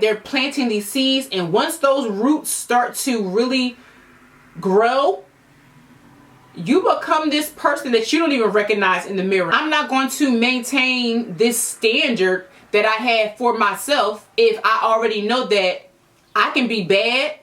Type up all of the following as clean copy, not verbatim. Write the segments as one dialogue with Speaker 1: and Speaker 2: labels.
Speaker 1: They're planting these seeds, and once those roots start to really grow, you become this person that you don't even recognize in the mirror. I'm not going to maintain this standard that I had for myself if I already know that I can be bad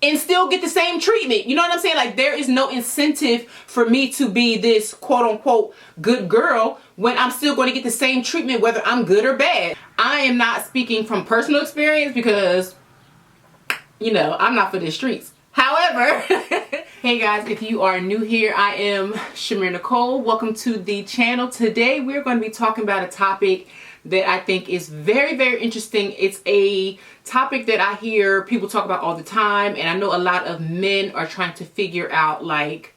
Speaker 1: and still get the same treatment. You know what I'm saying? Like, there is no incentive for me to be this quote unquote good girl when I'm still going to get the same treatment whether I'm good or bad. I am not speaking from personal experience because, you know, I'm not for the streets. However, hey guys, if you are new here, I am ChimereNicole. Welcome to the channel. Today we're going to be talking about a topic that I think is very, very interesting. It's a topic that I hear people talk about all the time, and I know a lot of men are trying to figure out, like,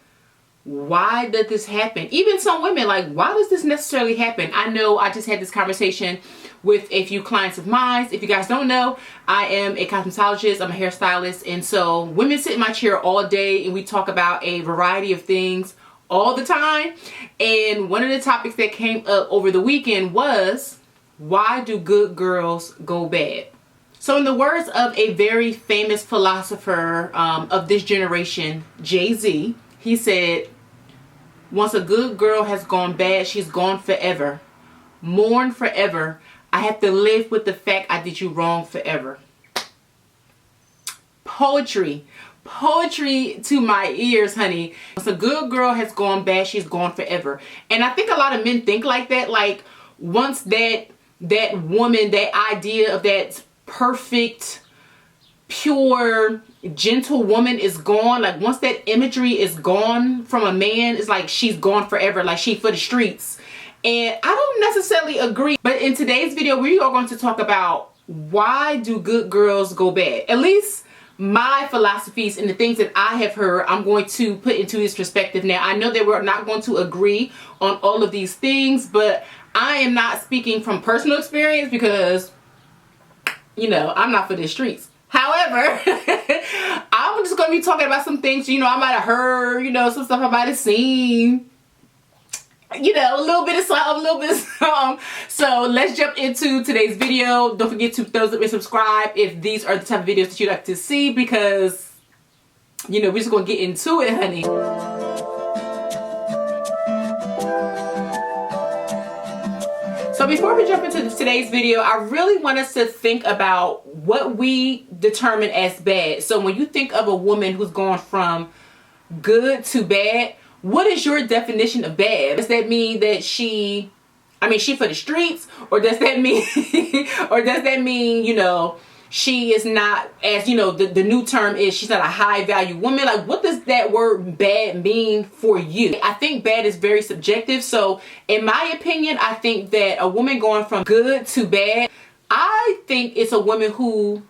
Speaker 1: why did this happen? Even some women, like, why does this necessarily happen? I know I just had this conversation with a few clients of mine. If you guys don't know, I am a cosmetologist, I'm a hairstylist, and so women sit in my chair all day and we talk about a variety of things all the time. And one of the topics that came up over the weekend was, why do good girls go bad? So in the words of a very famous philosopher of this generation, Jay-Z, he said, once a good girl has gone bad, she's gone forever. Mourn forever. I have to live with the fact I did you wrong forever. Poetry. Poetry to my ears, honey. Once a good girl has gone bad, she's gone forever. And I think a lot of men think like that. Like, once that woman, that idea of that perfect, pure, gentle woman is gone, like once that imagery is gone from a man, it's like she's gone forever, like she for the streets. And I don't necessarily agree. But in today's video, we are going to talk about, why do good girls go bad? At least my philosophies and the things that I have heard, I'm going to put into this perspective. Now, I know that we're not going to agree on all of these things, but I am not speaking from personal experience because, you know, I'm not for the streets. However, I'm just going to be talking about some things, you know, I might have heard, you know, some stuff I might have seen, you know, a little bit of something, a little bit of something. So let's jump into today's video. Don't forget to thumbs up and subscribe if these are the type of videos that you'd like to see, because, you know, we're just going to get into it, honey. So before we jump into today's video, I really want us to think about what we determine as bad. So when you think of a woman who's gone from good to bad, what is your definition of bad? Does that mean that she for the streets? Or does that mean, you know, she is not, as you know, the new term is, she's not a high value woman? Like, what does that word bad mean for you? I think bad is very subjective. So in my opinion, I think that a woman going from good to bad, I think it's a woman who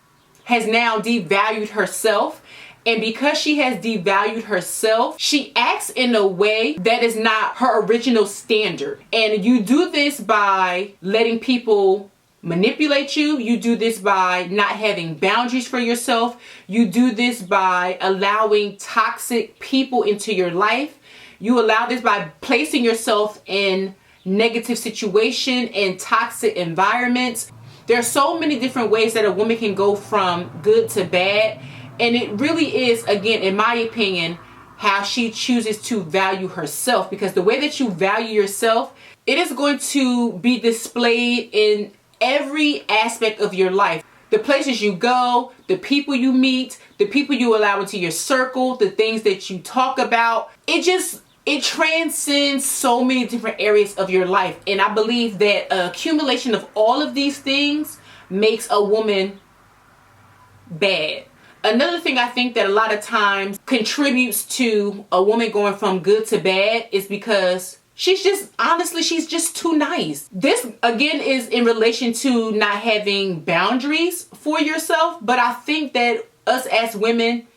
Speaker 1: has now devalued herself. And because she has devalued herself, she acts in a way that is not her original standard. And you do this by letting people manipulate you. You do this by not having boundaries for yourself. You do this by allowing toxic people into your life. You allow this by placing yourself in negative situations and toxic environments. There are so many different ways that a woman can go from good to bad. And it really is, again, in my opinion, how she chooses to value herself. Because the way that you value yourself, it is going to be displayed in every aspect of your life. The places you go, the people you meet, the people you allow into your circle, the things that you talk about. It transcends so many different areas of your life. And I believe that accumulation of all of these things makes a woman bad. Another thing I think that a lot of times contributes to a woman going from good to bad is because she's just too nice. This, again, is in relation to not having boundaries for yourself. But I think that us as women,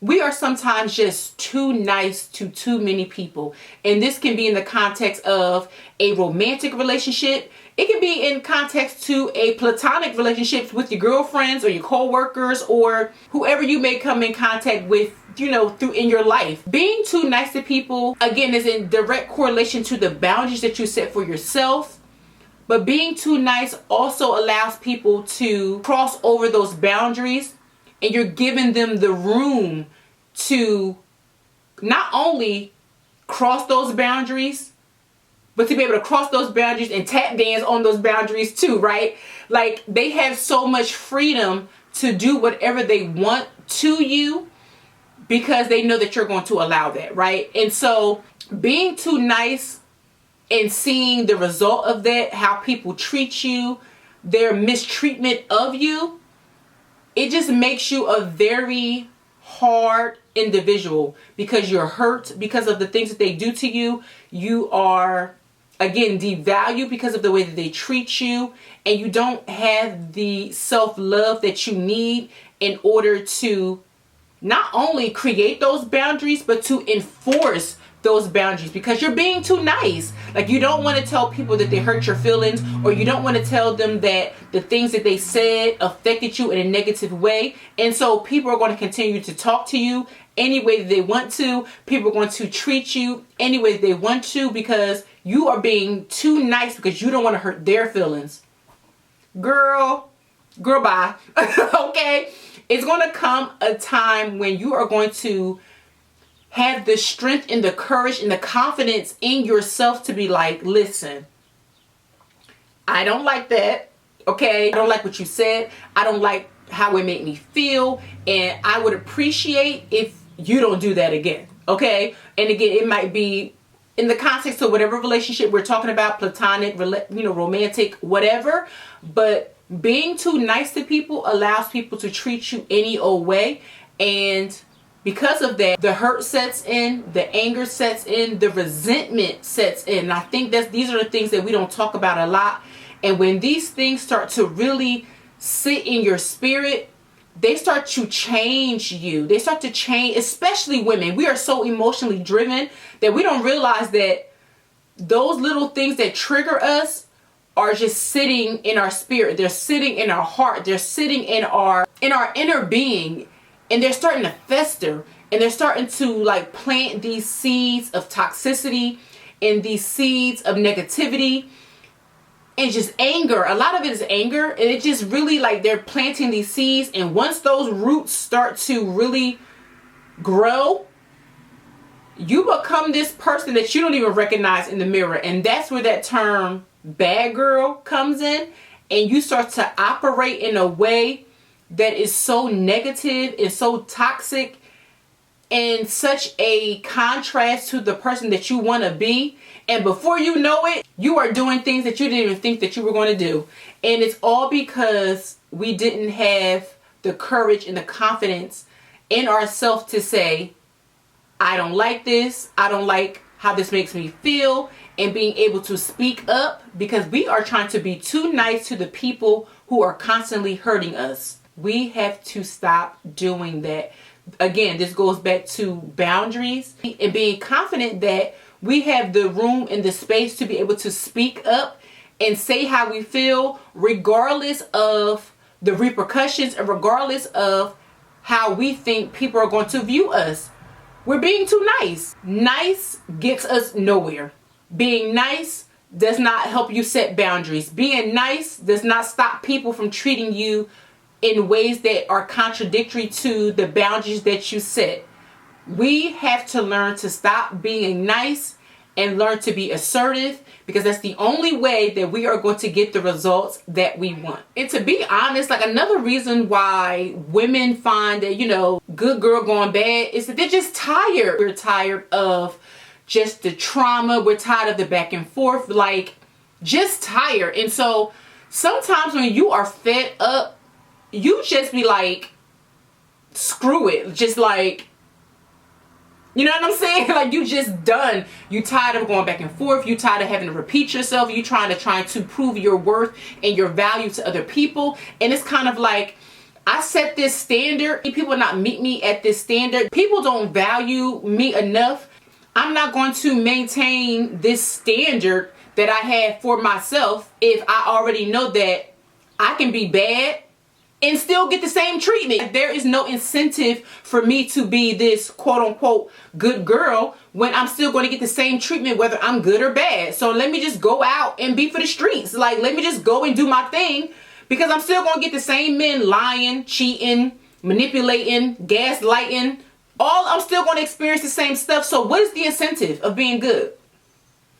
Speaker 1: we are sometimes just too nice to too many people. And this can be in the context of a romantic relationship. It can be in context to a platonic relationship with your girlfriends or your co-workers or whoever you may come in contact with, you know, through in your life. Being too nice to people, again, is in direct correlation to the boundaries that you set for yourself, But being too nice also allows people to cross over those boundaries, and you're giving them the room to not only cross those boundaries, but to be able to cross those boundaries and tap dance on those boundaries too, right? Like, they have so much freedom to do whatever they want to you because they know that you're going to allow that, right? And so being too nice and seeing the result of that, how people treat you, their mistreatment of you, it just makes you a very hard individual because you're hurt because of the things that they do to you. You are, again, devalued because of the way that they treat you, and you don't have the self-love that you need in order to not only create those boundaries, but to enforce those boundaries because you're being too nice. Like, you don't want to tell people that they hurt your feelings, or you don't want to tell them that the things that they said affected you in a negative way. And so people are going to continue to talk to you any way that they want to. People are going to treat you any way that they want to because you are being too nice because you don't want to hurt their feelings. Girl, bye. Okay? It's going to come a time when you are going to have the strength and the courage and the confidence in yourself to be like, listen, I don't like that. Okay? I don't like what you said. I don't like how it made me feel. And I would appreciate if you don't do that again. Okay? And again, it might be in the context of whatever relationship we're talking about, platonic, romantic, whatever. But being too nice to people allows people to treat you any old way. And because of that, the hurt sets in, the anger sets in, the resentment sets in. And I think these are the things that we don't talk about a lot. And when these things start to really sit in your spirit, they start to change you. They start to change, especially women. We are so emotionally driven that we don't realize that those little things that trigger us are just sitting in our spirit. They're sitting in our heart. They're sitting in our inner being. And they're starting to fester, and they're starting to like plant these seeds of toxicity and these seeds of negativity and just anger. A lot of it is anger, and it just really like they're planting these seeds. And once those roots start to really grow, you become this person that you don't even recognize in the mirror. And that's where that term bad girl comes in, and you start to operate in a way that is so negative and so toxic and such a contrast to the person that you want to be. And before you know it, you are doing things that you didn't even think that you were going to do. And it's all because we didn't have the courage and the confidence in ourselves to say, I don't like this. I don't like how this makes me feel. And being able to speak up because we are trying to be too nice to the people who are constantly hurting us. We have to stop doing that. Again, this goes back to boundaries and being confident that we have the room and the space to be able to speak up and say how we feel regardless of the repercussions and regardless of how we think people are going to view us. We're being too nice. Nice gets us nowhere. Being nice does not help you set boundaries. Being nice does not stop people from treating you in ways that are contradictory to the boundaries that you set. We have to learn to stop being nice and learn to be assertive because that's the only way that we are going to get the results that we want. And to be honest, like another reason why women find that, good girl going bad is that they're just tired. We're tired of just the trauma. We're tired of the back and forth, like just tired. And so sometimes when you are fed up, you just be like, screw it. Just like, you know what I'm saying? Like you just done. You tired of going back and forth. You tired of having to repeat yourself. You trying to prove your worth and your value to other people. And it's kind of like, I set this standard. People not meet me at this standard. People don't value me enough. I'm not going to maintain this standard that I have for myself if I already know that I can be bad and still get the same treatment. There is no incentive for me to be this quote unquote good girl when I'm still going to get the same treatment whether I'm good or bad. So let me just go out and be for the streets. Like, let me just go and do my thing, because I'm still going to get the same men lying, cheating, manipulating, gaslighting. I'm still going to experience the same stuff. So what is the incentive of being good?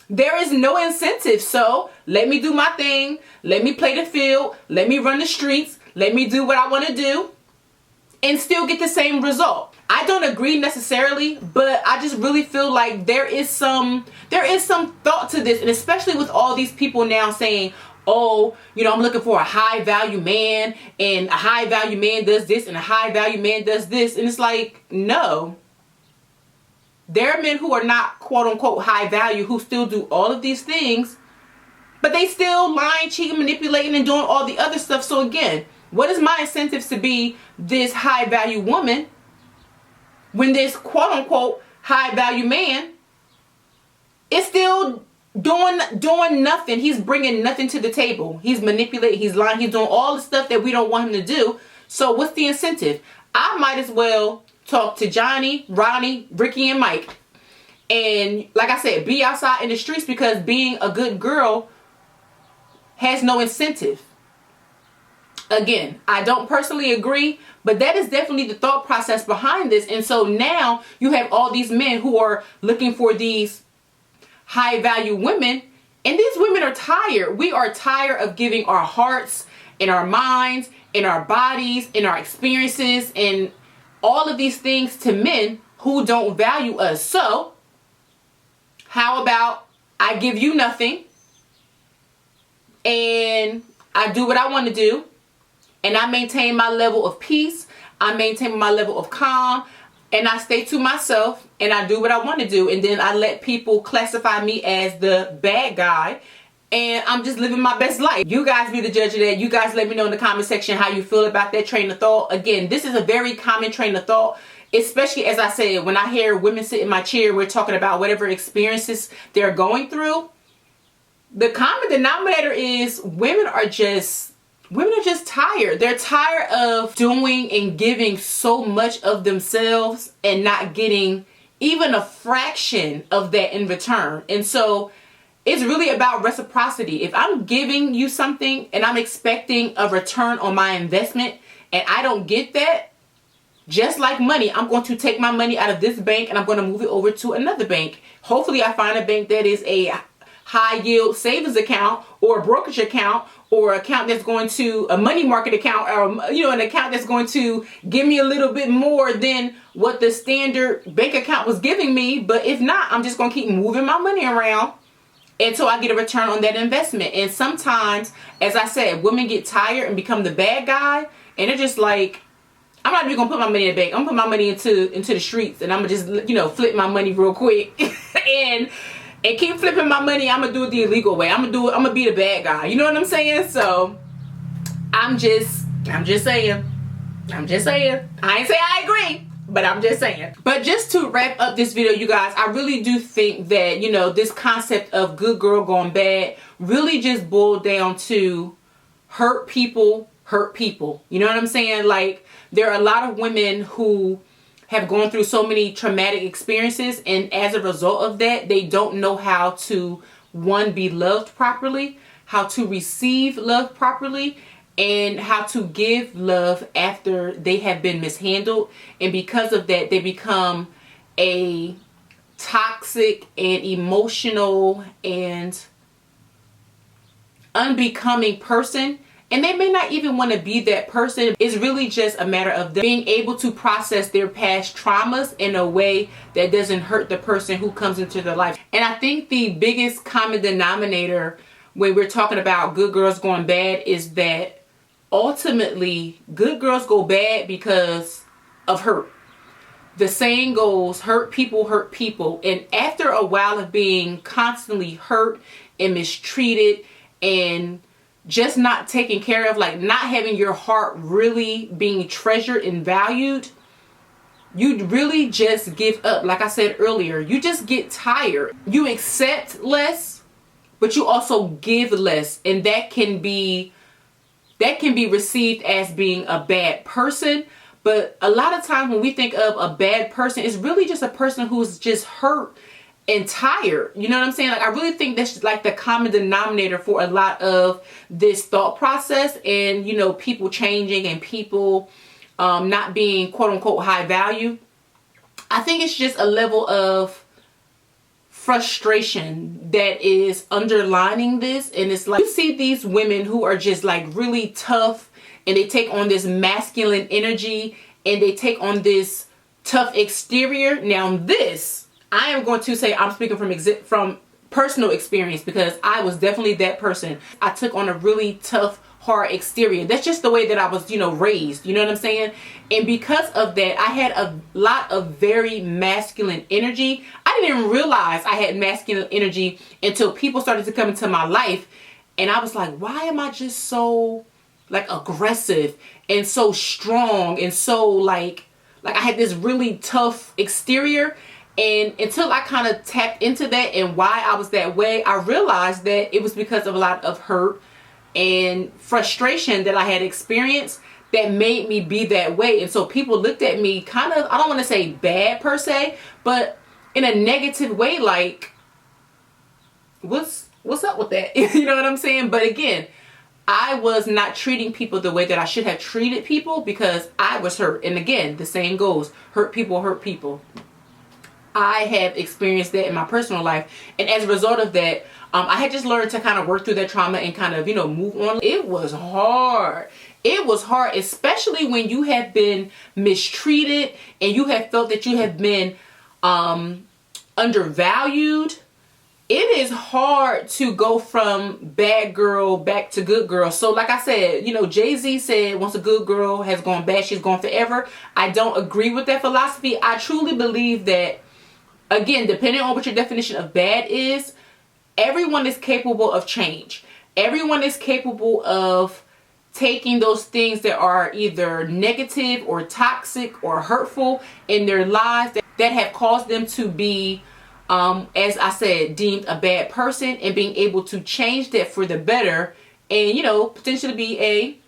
Speaker 1: There is no incentive. So let me do my thing. Let me play the field. Let me run the streets. Let me do what I want to do and still get the same result. I don't agree necessarily, but I just really feel like there is some thought to this. And especially with all these people now saying, oh, you know, I'm looking for a high value man, and a high value man does this and a high value man does this. And it's like, no. There are men who are not quote unquote high value who still do all of these things, but they still lying, cheating, manipulating, and doing all the other stuff. So again, what is my incentives to be this high value woman when this quote unquote high value man is still doing nothing? He's bringing nothing to the table. He's manipulating, he's lying, he's doing all the stuff that we don't want him to do. So what's the incentive? I might as well talk to Johnny, Ronnie, Ricky, and Mike, and like I said, be outside in the streets, because being a good girl has no incentive. Again, I don't personally agree, but that is definitely the thought process behind this. And so now you have all these men who are looking for these high value women, and these women are tired. We are tired of giving our hearts and our minds and our bodies and our experiences and all of these things to men who don't value us. So how about I give you nothing, and I do what I want to do, and I maintain my level of peace, I maintain my level of calm, and I stay to myself, and I do what I want to do, and then I let people classify me as the bad guy, and I'm just living my best life. You guys be the judge of that. You guys let me know in the comment section how you feel about that train of thought. Again, this is a very common train of thought, especially, as I said, when I hear women sit in my chair, we're talking about whatever experiences they're going through. The common denominator is women are just tired. They're tired of doing and giving so much of themselves and not getting even a fraction of that in return. And so it's really about reciprocity. If I'm giving you something and I'm expecting a return on my investment and I don't get that, just like money, I'm going to take my money out of this bank and I'm going to move it over to another bank. Hopefully I find a bank that is a high yield savings account or a brokerage account, or account that's going to a money market account, or an account that's going to give me a little bit more than what the standard bank account was giving me. But if not, I'm just going to keep moving my money around until I get a return on that investment. And sometimes, as I said, women get tired and become the bad guy, and they're just like, I'm not even gonna put my money in the bank. I'm gonna put my money into the streets, and I'm gonna just flip my money real quick and keep flipping my money. I'm gonna do it the illegal way. I'm gonna be the bad guy. You know what I'm saying? So I'm just saying. I ain't say I agree, but I'm just saying. But just to wrap up this video, you guys, I really do think that, this concept of good girl gone bad really just boiled down to hurt people hurt people. You know what I'm saying? Like, there are a lot of women who have gone through so many traumatic experiences, and as a result of that, they don't know how to, one, be loved properly, how to receive love properly, and how to give love after they have been mishandled. And because of that, they become a toxic and emotional and unbecoming person. And they may not even want to be that person. It's really just a matter of them being able to process their past traumas in a way that doesn't hurt the person who comes into their life. And I think the biggest common denominator when we're talking about good girls going bad is that ultimately good girls go bad because of hurt. The saying goes, hurt people hurt people. And after a while of being constantly hurt and mistreated and just not taken care of, like not having your heart really being treasured and valued, you really just give up. Like I said earlier, you just get tired. You accept less, but you also give less. And that can that can be received as being a bad person. But a lot of times when we think of a bad person, it's really just a person who's just hurt and tired. You know what I'm saying? Like, I really think that's like the common denominator for a lot of this thought process, and, you know, people changing and people not being quote unquote high value. I think it's just a level of frustration that is underlining this. And it's like, you see these women who are just like really tough, and they take on this masculine energy, and they take on this tough exterior. Now this, I am going to say, I'm speaking from personal experience, because I was definitely that person. I took on a really tough, hard exterior. That's just the way that I was, you know, raised. You know what I'm saying? And because of that, I had a lot of very masculine energy. I didn't even realize I had masculine energy until people started to come into my life. And I was like, why am I just so like aggressive and so strong and so like I had this really tough exterior? And until I kind of tapped into that and why I was that way, I realized that it was because of a lot of hurt and frustration that I had experienced that made me be that way. And so people looked at me kind of, I don't want to say bad per se, but in a negative way, like, what's up with that? You know what I'm saying? But again, I was not treating people the way that I should have treated people, because I was hurt. And again, the same goes, hurt people hurt people. I have experienced that in my personal life, and as a result of that, I had just learned to kind of work through that trauma and kind of, you know, move on. It was hard. It was hard, especially when you have been mistreated and you have felt that you have been undervalued. It is hard to go from bad girl back to good girl. So like I said, you know, Jay-Z said, once a good girl has gone bad, she's gone forever. I don't agree with that philosophy. I truly believe that, again, depending on what your definition of bad is, everyone is capable of change. Everyone is capable of taking those things that are either negative or toxic or hurtful in their lives that have caused them to be, as I said, deemed a bad person, and being able to change that for the better, and, you know, potentially be a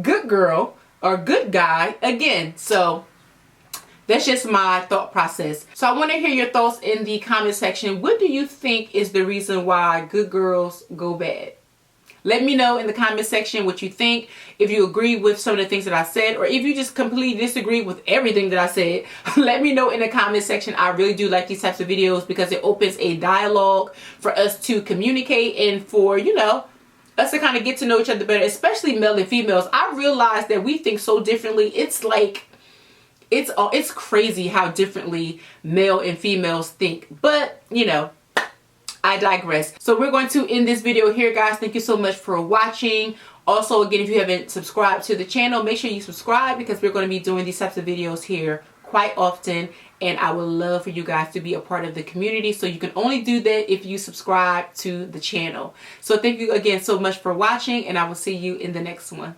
Speaker 1: good girl or good guy again. So that's just my thought process. So I want to hear your thoughts in the comment section. What do you think is the reason why good girls go bad? Let me know in the comment section what you think. If you agree with some of the things that I said, or if you just completely disagree with everything that I said, let me know in the comment section. I really do like these types of videos because it opens a dialogue for us to communicate, and for, you know, us to kind of get to know each other better, especially male and females. I realize that we think so differently. It's like, it's crazy how differently male and females think. But, you know, I digress. So we're going to end this video here, guys. Thank you so much for watching. Also, again, if you haven't subscribed to the channel, make sure you subscribe, because we're going to be doing these types of videos here quite often, and I would love for you guys to be a part of the community. So you can only do that if you subscribe to the channel. So thank you again so much for watching, and I will see you in the next one.